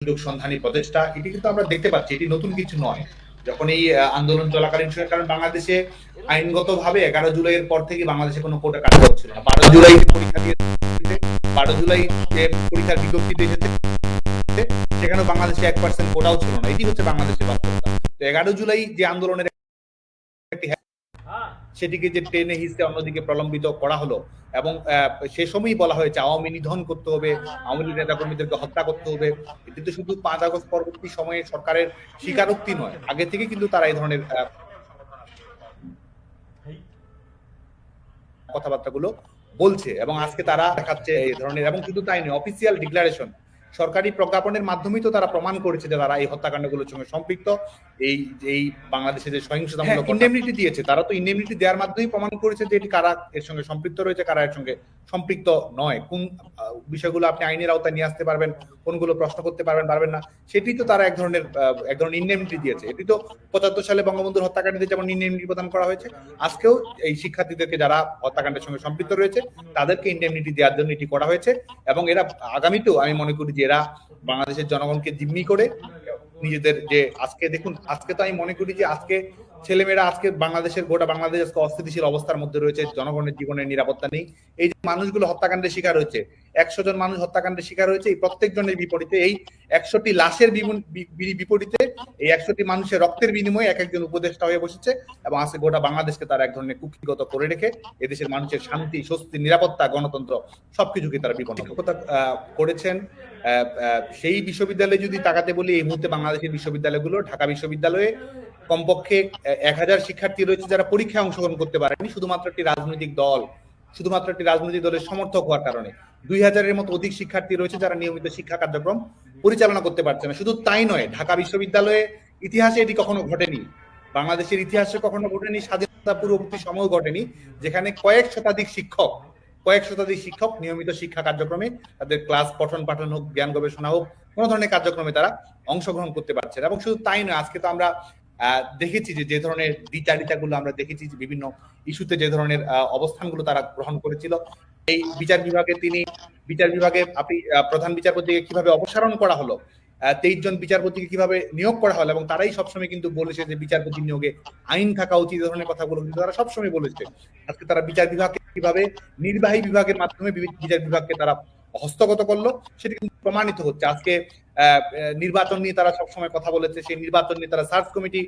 সুযোগ সন্ধানী প্রচেষ্টা, এটি কিন্তু আমরা দেখতে পাচ্ছি, এটি নতুন কিছু নয়। যখন এই আন্দোলন চলাকালীন সময়, কারণ বাংলাদেশে আইনগতভাবে 11 জুলাইয়ের পর থেকে বাংলাদেশে কোনো কোটা কার্যকর ছিল না। 12 জুলাই পরীক্ষা দিয়েছে, 12 জুলাই যে পরীক্ষার বিজ্ঞপ্তি দিয়েছে সেখানে বাংলাদেশে 1% কোটাও ছিল না। এটি হচ্ছে বাংলাদেশের বাস্তবতা। তো 11 জুলাই যে আন্দোলনের সেটিকে যে টেনে হিসেবে অন্যদিকে প্রলম্বিত করা হলো, এবং সে সময়ই বলা হয়েছে আওয়ামী নিধন করতে হবে, আওয়ামী লীগ নেতা কর্মীদেরকে হত্যা করতে হবে। এটি তো শুধু 5 আগস্ট পরবর্তী সময়ে সরকারের স্বীকারোক্তি নয়, আগে থেকে কিন্তু তারা এই ধরনের কথাবার্তাগুলো বলছে, এবং আজকে তারা দেখাচ্ছে এই ধরনের, এবং শুধু তাই নয়, অফিসিয়াল ডিক্লারেশন, সরকারি প্রজ্ঞাপনের মাধ্যমেই তো তারা প্রমাণ করেছে যে তারা এই হত্যাকাণ্ডগুলোর সঙ্গে সম্পৃক্ত। এই এই বাংলাদেশে যে সহিংসতামূলক ইন্ডেমনিটি দিয়েছে, তারা তো ইন্ডেমনিটি দেওয়ার মাধ্যমেই প্রমাণ করেছে যে এটি কারা এর সঙ্গে সম্পৃক্ত রয়েছে, কারা এর সঙ্গে সম্পৃক্ত নয়। কোন বিষয়গুলো আপনি আইনের আওতায় নিয়ে আসতে পারবেন, কোনগুলো প্রশ্ন করতে পারবেন না, সেটি তো তারা এক ধরনের ইন্ডেমনিটি দিয়েছে। এটি তো 75 সালে বঙ্গবন্ধুর হত্যাকাণ্ডে যেমন ইন্ডেমনিটি প্রদান করা হয়েছে, আজকেও এই শিক্ষার্থীদেরকে যারা হত্যাকাণ্ডের সঙ্গে সম্পৃক্ত রয়েছে তাদেরকে ইন্ডেমনিটি দেওয়ার জন্য এটি করা হয়েছে। এবং এরা আগামীতেও, আমি মনে করি যে এরা বাংলাদেশের জনগণকে জিম্মি করে নিজেদের যে আজকে দেখুন, আজকে তো আমি মনে করি যে আজকে ছেলেমেয়েরা, আজকে বাংলাদেশের গোটা বাংলাদেশ আজকে অস্থিতিশীল অবস্থার মধ্যে রয়েছে, জনগণের জীবনের নিরাপত্তা নেই। এই যে মানুষগুলো হত্যাকাণ্ডের শিকার হয়েছে, 100 জন মানুষ হত্যাকাণ্ডের শিকার হয়েছে, এই প্রত্যেকজনের বিপরীতে, এই 100টি লাশের বিপরীতে এই 100টি মানুষের রক্তের বিনিময়ে এক একজন উপদেষ্টা হয়ে বসেছে, এবং আজকে গোটা বাংলাদেশকে তারা এক ধরনের কুক্ষিগত করে রেখে এদেশের মানুষের শান্তি, স্বস্তি, নিরাপত্তা, গণতন্ত্র সবকিছুকে তারা বিপন্ন করেছেন। সেই বিশ্ববিদ্যালয়ে যদি তাকাতে বলি, এই মুহূর্তে বাংলাদেশের বিশ্ববিদ্যালয়গুলো, ঢাকা বিশ্ববিদ্যালয়ে কমপক্ষে 1000 শিক্ষার্থী রয়েছে যারা পরীক্ষায় অংশগ্রহণ করতে পারেনি, শুধুমাত্র একটি রাজনৈতিক দলের সমর্থক হওয়ার কারণে। 2000-এর মতো অধিক শিক্ষার্থী রয়েছে যারা নিয়মিত শিক্ষা কার্যক্রম পরিচালনা করতে পারছে না। শুধু তাই নয়, ঢাকা বিশ্ববিদ্যালয়ে ইতিহাসে এটি কখনো ঘটেনি, বাংলাদেশের ইতিহাসে কখনো ঘটেনি, স্বাধীনতা পূর্ববর্তী সময় ঘটেনি, যেখানে কয়েক শতাধিক শিক্ষক নিয়মিত শিক্ষা কার্যক্রমে, তাদের ক্লাস পঠন পাঠন হোক, জ্ঞান গবেষণা হোক, কোন ধরনের কার্যক্রমে তারা অংশগ্রহণ করতে পারছে না। এবং শুধু তাই নয়, আজকে তো আমরা দেখেছি যে ধরনের দ্বিচারিতাগুলো আমরা দেখেছি, যে বিভিন্ন ইস্যুতে যে ধরনের অবস্থানগুলো তারা গ্রহণ করেছিল। এই বিচার বিভাগে আপনি প্রধান বিচারপতিকে কিভাবে অপসারণ করা হলো, 23 জন বিচারপতিকে কিভাবে নিয়োগ করা হলো, এবং তারাই সবসময় কিন্তু বলেছে যে বিচারপতি নিয়োগে আইন থাকা উচিত, এই ধরনের কথাগুলো কিন্তু তারা সবসময় বলেছে। আজকে তারা বিচার বিভাগকে কিভাবে নির্বাহী বিভাগের মাধ্যমে বিচার বিভাগকে তারা হস্তগত করলো, সেটি কিন্তু প্রমাণিত হচ্ছে। আজকে নির্বাচন নিয়ে তারা সবসময় কথা বলেছে, সেই নির্বাচন নিয়ে তারা সার্চ কমিটি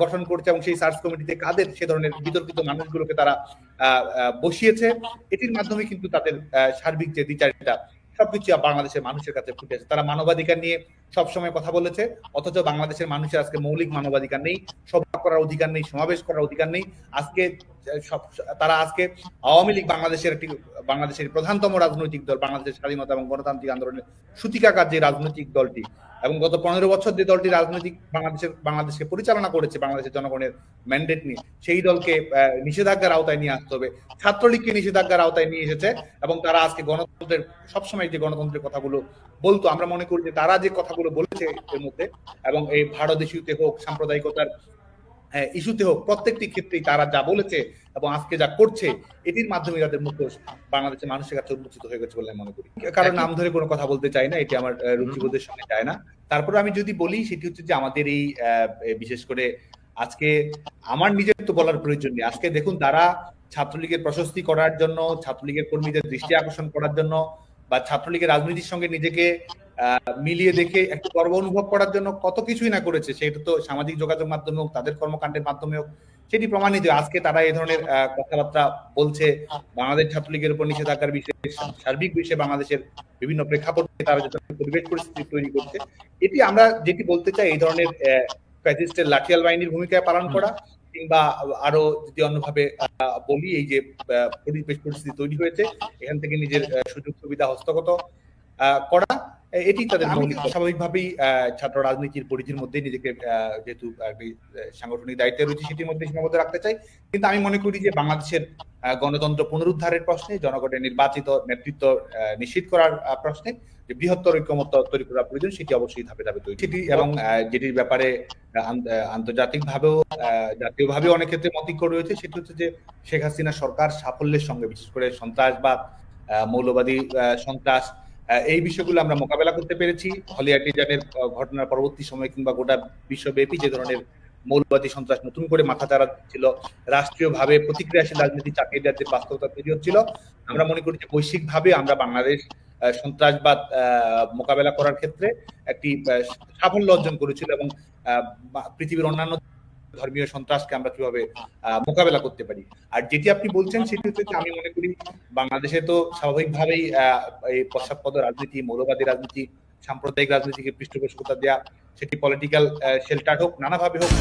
গঠন করছে, এবং সেই সার্চ কমিটিতে কাদের, সে ধরনের বিতর্কিত মানুষগুলোকে তারা বসিয়েছে। এটির মাধ্যমে কিন্তু তাদের সার্বিক যে বিচারটা, সবকিছু বাংলাদেশের মানুষের কাছে ফুটে আছে। তারা মানবাধিকার নিয়ে সবসময় কথা বলেছে, অথচ বাংলাদেশের মানুষের আজকে মৌলিক মানবাধিকার নেই, সভা করার অধিকার নেই, সমাবেশ করার অধিকার নেই। আজকে তারা আজকে আওয়ামী লীগ বাংলাদেশের প্রধানতম রাজনৈতিক দল, বাংলাদেশের স্বাধীনতা এবং গণতান্ত্রিক আন্দোলনের সূতিকাগার যে রাজনৈতিক দলটি, এবং গত 15 বছর যে দলটি বাংলাদেশকে পরিচালনা করেছে বাংলাদেশের জনগণের ম্যান্ডেট নিয়ে, সেই দলকে নিষেধাজ্ঞার আওতায় নিয়ে আসতে হবে। ছাত্রলীগকে নিষেধাজ্ঞার আওতায় নিয়ে এসেছে, এবং তারা আজকে গণতন্ত্রের, সবসময় যে গণতন্ত্রের কথাগুলো বলতো, আমরা মনে করি যে তারা যে কথাগুলো বলেছে এর মধ্যে, এবং এই ভারত ইস্যুতে হোক, সাম্প্রদায়িকতার ইস্যুতে হোক, প্রত্যেকটি ক্ষেত্রেই তারা যা বলেছে এবং আজকে যা করছে, এটির মাধ্যমে তাদের মুখোশ বাংলাদেশের মানুষের কাছে উন্মোচিত হয়ে গেছে বলে মনে করি। কারণ নাম ধরে কোনো কথা বলতে চাই না, এটি আমার রুচিবোধের সঙ্গে যায় না। তারপরে আমি যদি বলি, সেটি হচ্ছে যে আমাদের এই বিশেষ করে আজকে আমার নিজের তো বলার প্রয়োজন নেই, আজকে দেখুন তারা ছাত্রলীগের প্রশস্তি করার জন্য, ছাত্রলীগের কর্মীদের দৃষ্টি আকর্ষণ করার জন্য, বা ছাত্রলীগের রাজনীতির সঙ্গে নিজেকে মিলিয়ে দেখে একটু গর্ব অনুভব করার জন্য কত কিছুই না করেছে। সেটা তো সামাজিক যোগাযোগ মাধ্যমে হোক, তাদের কর্মকাণ্ডের মাধ্যমে হোক, সেটি প্রমাণিত। আজকে তারা এই ধরনের কথাবার্তা বলছে, বাংলাদেশ ছাত্রলীগের উপর নিষেধাজ্ঞার বিষয়ে, সার্বিক বিষয়ে বাংলাদেশের বিভিন্ন প্রেক্ষাপটে তারা যে পরিবেশ পরিস্থিতি তৈরি করছে, এটি আমরা যেটি বলতে চাই, এই ধরনের ফ্যাসিস্টের লাঠিয়াল বাহিনীর ভূমিকা পালন করা, কিংবা আরো যদি অন্যভাবে বলি, এই যে পরিবেশ পরিস্থিতি তৈরি হয়েছে, এখান থেকে নিজের সুযোগ সুবিধা হস্তগত করা, এটি তাদের মৌলিক। স্বাভাবিকভাবেই ছাত্র রাজনীতির পরিধির মধ্যে নিজেকে যেহেতু সাংগঠনিক দায়িত্বে রয়েছে, সেটির মধ্যে সীমাবদ্ধ রাখতে চাই। কিন্তু আমি মনে করি যে বাংলাদেশের গণতন্ত্র পুনরুদ্ধারের প্রশ্নে, জনগণের নির্বাচিত নেতৃত্ব নিশ্চিত করার প্রশ্নে যে বৃহত্তর ঐক্যমত্য তৈরি করা প্রয়োজন, সেটি অবশ্যই ধাপে ধাপে তৈরি, সেটি এবং যেটির ব্যাপারে আন্তর্জাতিকভাবেও জাতীয়ভাবেও অনেক ক্ষেত্রে মতৈক্য রয়েছে, সেটি হচ্ছে যে শেখ হাসিনা সরকার সাফল্যের সঙ্গে, বিশেষ করে সন্ত্রাসবাদ, মৌলবাদী সন্ত্রাস, এই বিষয়গুলো আমরা মোকাবেলা করতে পেরেছি। হলি আর্টিজানের ঘটনার পরবর্তী সময় কিংবা গোটা বিশ্বব্যাপী যে ধরনের মৌলবাদী সন্ত্রাস নতুন করে মাথাচাড়া ছিল, রাষ্ট্রীয়ভাবে প্রতিক্রিয়াশীল রাজনীতি চাপিয়ে দেওয়ার যে বাস্তবতা তৈরি হচ্ছিল, আমরা মনে করি যে বৈশ্বিকভাবে আমরা বাংলাদেশ সন্ত্রাসবাদ মোকাবেলা করার ক্ষেত্রে একটি সাফল্য অর্জন করেছিল এবং পৃথিবীর অন্যান্য ধর্মীয় সন্ত্রাসকে আমরা কিভাবে মোকাবেলা করতে পারি। আর যেটি আপনি বলছেন সেটি হচ্ছে যে আমি মনে করি বাংলাদেশে তো স্বাভাবিকভাবেই এই পশ্চাৎপদ রাজনীতি, মৌলবাদী রাজনীতি, সাম্প্রদায়িক রাজনীতিকে পৃষ্ঠপোষকতা দেওয়া, সেটি পলিটিক্যাল শেল্টার হোক, নানাভাবে হোক,